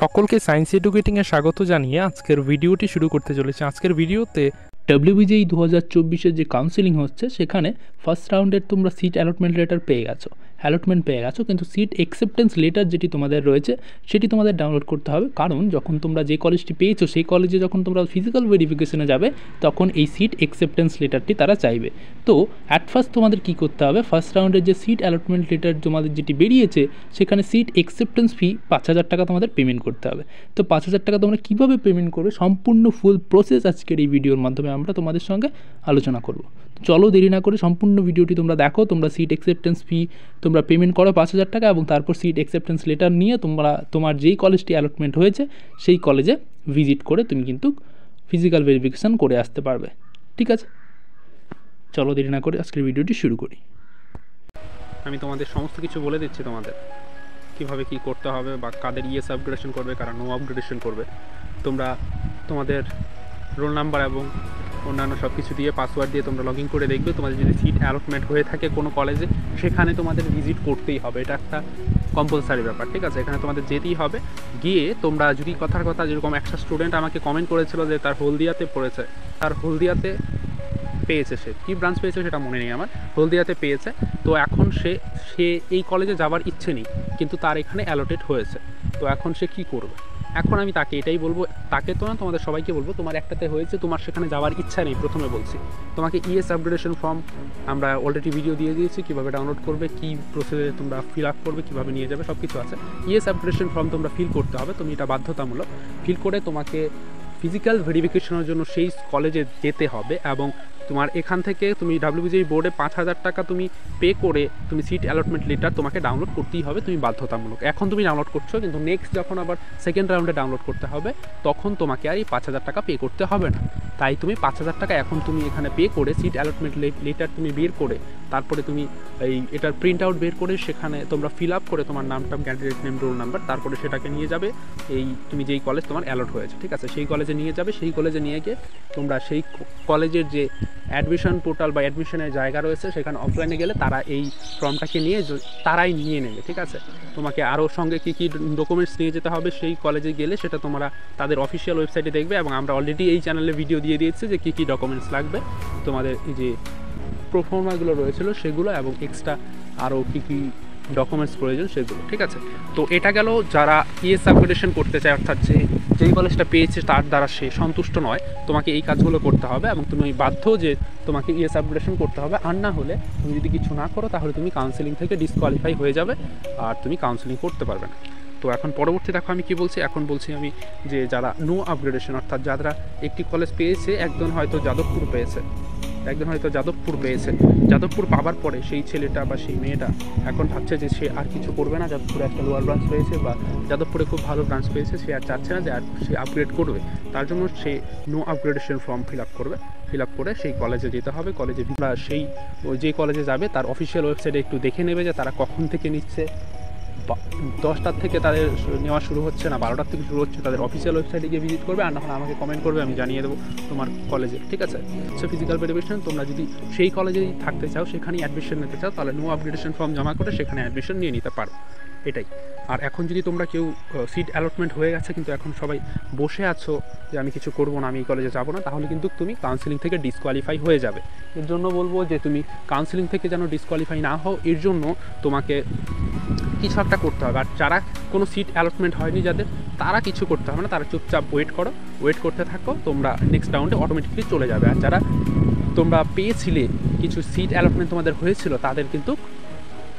সকলকে সায়েন্স এডুকেটিংয়ে স্বাগত জানিয়ে আজকের ভিডিওটি শুরু করতে চলেছে। আজকের ভিডিওতে ডাব্লিউবিজেই 2024-এর যে কাউন্সিলিং হচ্ছে সেখানে ফার্স্ট রাউন্ডের তোমরা সিট অ্যালটমেন্ট লেটার পেয়ে গেছো, কিন্তু সিট অ্যাকসেপ্টেন্স লেটার যেটি তোমাদের রয়েছে সেটি তোমাদের ডাউনলোড করতে হবে। কারণ যখন তোমরা যে কলেজটি পেয়েছো সেই কলেজে যখন তোমরা ফিজিক্যাল ভেরিফিকেশনে যাবে তখন এই সিট অ্যাকসেপ্টেন্স লেটারটি তারা চাইবে। তো অ্যাট ফার্স্ট তোমাদের কী করতে হবে, ফার্স্ট রাউন্ডের যে সিট অ্যালটমেন্ট লেটার তোমাদের যেটি বেরিয়েছে সেখানে সিট অ্যাকসেপ্টেন্স ফি 5,000 টাকা তোমাদের পেমেন্ট করতে হবে। তো 5,000 টাকা তোমরা কীভাবে পেমেন্ট করবে সম্পূর্ণ ফুল প্রসেস আজকের এই ভিডিওর মাধ্যমে আমরা তোমাদের সঙ্গে আলোচনা করব। চলো দেরি না করে সম্পূর্ণ ভিডিওটি তোমরা দেখো। তোমরা সিট অ্যাকসেপ্টেন্স ফি তোমরা পেমেন্ট করো 5,000 টাকা এবং তারপর সিট অ্যাকসেপ্টেন্স লেটার নিয়ে তোমার যেই কলেজটি অ্যালটমেন্ট হয়েছে সেই কলেজে ভিজিট করে তুমি কিন্তু ফিজিক্যাল ভেরিফিকেশান করে আসতে পারবে। ঠিক আছে, চলো দেরি না করে আজকের ভিডিওটি শুরু করি। আমি তোমাদের সমস্ত কিছু বলে দিচ্ছি, তোমাদের কীভাবে কী করতে হবে বা কাদের ইয়েস আপগ্রেডেশন করবে, কারা নো আপগ্রেডেশন করবে। তোমরা তোমাদের রোল নাম্বার এবং অন্যান্য সব কিছু দিয়ে পাসওয়ার্ড দিয়ে তোমরা লগ ইন করে দেখবে। তোমাদের যদি সিট অ্যালটমেন্ট হয়ে থাকে কোনো কলেজে সেখানে তোমাদের ভিজিট করতেই হবে, এটা একটা কম্পালসারি ব্যাপার। ঠিক আছে, এখানে তোমাদের যেতেই হবে। গিয়ে তোমরা যদি কথার কথা, যেরকম একটা স্টুডেন্ট আমাকে কমেন্ট করেছিল যে তার হলদিয়াতে পড়েছে, তার হলদিয়াতে পেয়েছে, সে কী ব্রাঞ্চ পেয়েছে সেটা মনে নেই আমার, হলদিয়াতে পেয়েছে। তো এখন সে এই কলেজে যাওয়ার ইচ্ছে নেই, কিন্তু তার এখানে অ্যালোটেড হয়েছে। তো এখন সে কী করবে? এখন আমি তাকে এটাই বলবো, তাকে তো না তোমাদের সবাইকে বলবো, তোমার একটাতে হয়েছে, তোমার সেখানে যাওয়ার ইচ্ছা নেই। প্রথমে বলছি তোমাকে ইএস আপগ্রেডেশন ফর্ম আমরা অলরেডি ভিডিও দিয়ে দিয়েছি, কীভাবে ডাউনলোড করবে, কী প্রসেসে তোমরা ফিল আপ করবে, কীভাবে নিয়ে যাবে, সব কিছু আছে। ইএস আপগ্রেডেশন ফর্ম তোমরা ফিল করতে হবে, তুমি এটা বাধ্যতামূলক। ফিল করে তোমাকে ফিজিক্যাল ভেরিফিকেশনের জন্য সেই কলেজে যেতে হবে এবং তোমার এখান থেকে তুমি ডাব্লিউবিজেই বোর্ডে 5,000 টাকা তুমি পে করে তুমি সিট অ্যালটমেন্ট লেটার তোমাকে ডাউনলোড করতেই হবে, তুমি বাধ্যতামূলক। এখন তুমি ডাউনলোড করছো, কিন্তু নেক্সট যখন আবার সেকেন্ড রাউন্ডে ডাউনলোড করতে হবে তখন তোমাকে আর এই 5,000 টাকা পে করতে হবে না। তাই তুমি 5,000 টাকা এখন তুমি এখানে পে করে সিট অ্যালটমেন্ট লেটার তুমি বের করে তারপরে তুমি এটার প্রিন্ট আউট বের করে সেখানে তোমরা ফিল আপ করে তোমার নামটা, ক্যান্ডিডেট নেম, রোল নাম্বার, তারপরে সেটাকে নিয়ে যাবে তুমি যেই কলেজ তোমার অ্যালট হয়েছে, ঠিক আছে, সেই কলেজে নিয়ে যাবে। সেই কলেজে নিয়ে গিয়ে তোমরা সেই কলেজের যে অ্যাডমিশন পোর্টাল বা অ্যাডমিশনের জায়গা রয়েছে সেখানে অফলাইনে গেলে তারা এই ফর্মটাকে নিয়ে তারাই নিয়ে নেবে। ঠিক আছে, তোমাকে আরও সঙ্গে কী কী ডকুমেন্টস নিয়ে যেতে হবে সেই কলেজে গেলে সেটা তোমরা তাদের অফিসিয়াল ওয়েবসাইটে দেখবে, এবং আমরা অলরেডি এই চ্যানেলে ভিডিও দিয়ে দিয়েছি যে কী কী ডকুমেন্টস লাগবে, তোমাদের এই যে প্রোফর্মাগুলো রয়েছিল সেগুলো এবং এক্সট্রা আরও কী কী ডকুমেন্টস প্রয়োজন সেগুলো। ঠিক আছে, তো এটা গেল যারা ইএস আপগ্রেডেশন করতে চায়, অর্থাৎ যেই কলেজটা পেয়েছে তার দ্বারা সে সন্তুষ্ট নয়, তোমাকে এই কাজগুলো করতে হবে এবং তুমি বাধ্য যে তোমাকে ইএস আপগ্রেডেশন করতে হবে। আর না হলে তুমি যদি কিছু না করো তাহলে তুমি কাউন্সেলিং থেকে ডিসকোয়ালিফাই হয়ে যাবে আর তুমি কাউন্সেলিং করতে পারবে না। তো এখন পরবর্তী দেখো আমি কী বলছি। এখন বলছি আমি যে যারা নো আপগ্রেডেশন, অর্থাৎ যারা একটি কলেজ পেয়েছে, একজন হয়তো যাদবপুর পেয়েছে, যাদবপুর পাওয়ার পরে সেই ছেলেটা বা সেই মেয়েটা এখন ভাবছে যে সে আর কিছু করবে না, যাদবপুরে একটা লোয়ার ব্রাঞ্চ পেয়েছে বা যাদবপুরে খুব ভালো ব্রাঞ্চ পেয়েছে, সে আর চাচ্ছে না যে আর সে আপগ্রেড করবে। তার জন্য সে no upgradation form fill up করে সেই কলেজে যেতে হবে। কলেজে সেই যে কলেজে যাবে তার অফিসিয়াল ওয়েবসাইটে একটু দেখে নেবে যে তারা কখন থেকে নিচ্ছে, 10টার থেকে তাদের নেওয়া শুরু হচ্ছে না 12টার থেকে শুরু হচ্ছে। তাদের অফিসিয়াল ওয়েবসাইটে গিয়ে ভিজিট করবে, আর না হলে আমাকে কমেন্ট করবে, আমি জানিয়ে দেবো তোমার কলেজে। ঠিক আছে, সে ফিজিক্যাল ভেরিফিকেশন, তোমরা যদি সেই কলেজেই থাকতে চাও, সেখানেই অ্যাডমিশন নিতে চাও, তাহলে নো আপগ্রেডেশন ফর্ম জমা করে সেখানে অ্যাডমিশন নিয়ে নিতে পারো, এটাই। আর এখন যদি তোমরা কেউ সিট অ্যালটমেন্ট হয়ে গেছে কিন্তু এখন সবাই বসে আছো যে আমি কিছু করবো না, আমি এই কলেজে যাবো না, তাহলে কিন্তু তুমি কাউন্সেলিং থেকে ডিসকোয়ালিফাই হয়ে যাবে। এর জন্য বলবো যে তুমি কাউন্সেলিং থেকে যেন ডিসকোয়ালিফাই না হও, এর জন্য তোমাকে কিছু একটা করতে হবে। আর যারা কোনো সিট অ্যালটমেন্ট হয়নি যাদের, তারা কিছু করতে হবে না, তারা চুপচাপ ওয়েট করতে থাকো, তোমরা নেক্সট রাউন্ডে অটোমেটিকলি চলে যাবে। আর যারা তোমরা পেয়েছিলে, কিছু সিট অ্যালটমেন্ট তোমাদের হয়েছিল, তাদের কিন্তু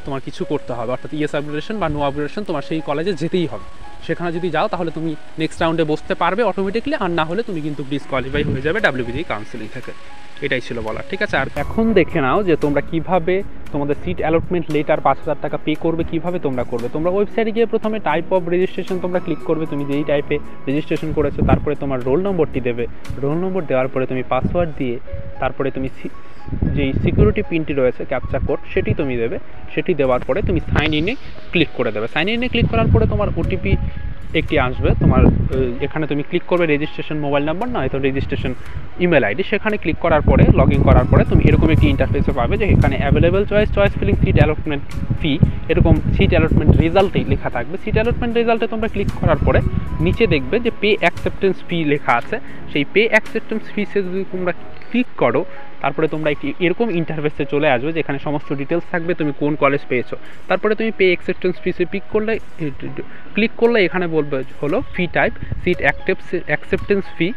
তোমার কিছু করতে হবে, অর্থাৎ ইএস আপগ্রেডেশন বা নো আপগ্রেডেশন তোমার সেই কলেজে যেতেই হবে। সেখানে যদি যাও তাহলে তুমি নেক্সট রাউন্ডে বসতে পারবে অটোমেটিকলি, আর না হলে তুমি কিন্তু ডিসকোয়ালিফাই হয়ে যাবে ডাব্লিউবিজেই কাউন্সেলিং থেকে। এটাই ছিল বলার। ঠিক আছে, আর এখন দেখে নাও যে তোমরা কিভাবে তোমাদের সিট অ্যালটমেন্ট লেটার 5,000 টাকা পে করবে, কিভাবে তোমরা করবে। তোমরা ওয়েবসাইটে গিয়ে প্রথমে টাইপ অফ রেজিস্ট্রেশন তোমরা ক্লিক করবে, তুমি যেই টাইপে রেজিস্ট্রেশন করেছো, তারপরে তোমার রোল নম্বরটি দেবে, রোল নম্বর দেওয়ার পরে তুমি পাসওয়ার্ড দিয়ে তারপরে তুমি যেই সিকিউরিটি পিনটি রয়েছে ক্যাপচা কোড সেটি তুমি দেবে। সেটি দেওয়ার পরে তুমি সাইন ইনে ক্লিক করে দেবে। সাইন ইনে ক্লিক করার পরে তোমার ওটিপি একটি আসবে। তোমার এখানে তুমি ক্লিক করবে রেজিস্ট্রেশন মোবাইল নাম্বার, না হয়তো রেজিস্ট্রেশন ইমেল আইডি। সেখানে ক্লিক করার পরে লগ ইন করার পরে তুমি এরকম একটি ইন্টারফেসে পাবে যে এখানে available choice filling seat allotment fee, এরকম সিট অ্যালটমেন্ট রেজাল্টেই লেখা থাকবে। সিট অ্যালটমেন্ট রেজাল্টে তোমরা ক্লিক করার পরে নিচে দেখবে যে পে অ্যাকসেপ্টেন্স ফি লেখা আছে। সেই পে অ্যাকসেপ্টেন্স ফিসে যদি তোমরা ক্লিক করো তারপরে তোমরা একটি এরকম ইন্টারফেসে চলে আসবে যেখানে সমস্ত ডিটেলস থাকবে, তুমি কোন কলেজ পেয়েছো। তারপরে তুমি পে অ্যাকসেপ্টেন্স ফিসে ক্লিক করলে এখানে বলবে হলো ফি টাইপ সিট অ্যাকসেপ্টেন্স ফি।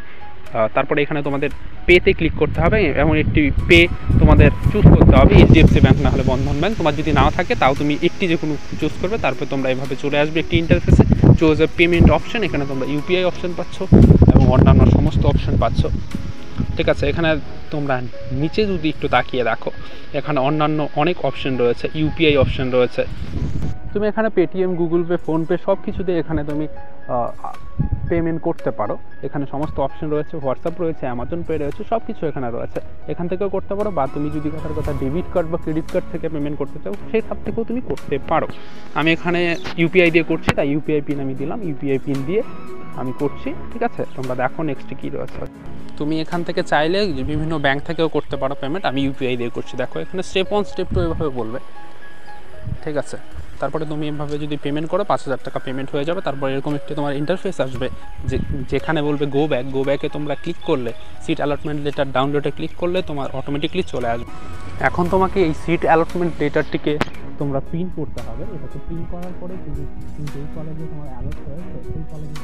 তারপরে এখানে তোমাদের পেতে ক্লিক করতে হবে, এমন একটি পে তোমাদের চুজ করতে হবে। এইচডিএফসি ব্যাঙ্ক না হলে বন্ধন ব্যাঙ্ক, তোমার যদি নাও থাকে তাও তুমি একটি যে কোনো চুজ করবে। তারপরে তোমরা এভাবে চলে আসবে একটি ইন্টারফেসে, চুজ এ পেমেন্ট অপশন। এখানে তোমরা ইউপিআই অপশন পাচ্ছ এবং অন্যান্য সমস্ত অপশন পাচ্ছ। ঠিক আছে, এখানে তোমরা নিচে যদি একটু তাকিয়ে দেখো এখানে অন্যান্য অনেক অপশন রয়েছে, ইউপিআই অপশন রয়েছে। তুমি এখানে পেটিএম, গুগল পে, ফোনপে সব কিছুতে এখানে তুমি পেমেন্ট করতে পারো। এখানে সমস্ত অপশন রয়েছে, হোয়াটসঅ্যাপ রয়েছে, অ্যামাজন পে রয়েছে, সব কিছু এখানে রয়েছে। এখান থেকেও করতে পারো, বা তুমি যদি কথা ডেবিট কার্ড বা ক্রেডিট কার্ড থেকে পেমেন্ট করতে চাও সেই সব থেকেও তুমি করতে পারো। আমি এখানে ইউপিআই দিয়ে করছি, তাই ইউপিআই পিন আমি দিলাম, ইউপিআই পিন দিয়ে আমি করছি। ঠিক আছে, তোমরা দেখো নেক্সট কী রয়েছে। তুমি এখান থেকে চাইলে বিভিন্ন ব্যাঙ্ক থেকেও করতে পারো পেমেন্ট, আমি ইউপিআই দিয়ে করছি। দেখো এখানে স্টেপ 1 স্টেপ 2 এভাবে বলবে। ঠিক আছে, তারপরে তুমি এভাবে যদি পেমেন্ট করো 5,000 টাকা পেমেন্ট হয়ে যাবে। তারপর এরকম একটি তোমার ইন্টারফেস আসবে যেখানে বলবে গো ব্যাকে তোমরা ক্লিক করলে সিট অ্যালটমেন্ট লেটার ডাউনলোডে ক্লিক করলে তোমার অটোমেটিকলি চলে আসবে। এখন তোমাকে এই সিট অ্যালটমেন্ট লেটারটিকে তোমরা প্রিন্ট করতে হবে। এটাকে প্রিন্ট করার পরে তুমি যেই কলেজে তোমার অ্যালট হয়েছে সেই কলেজে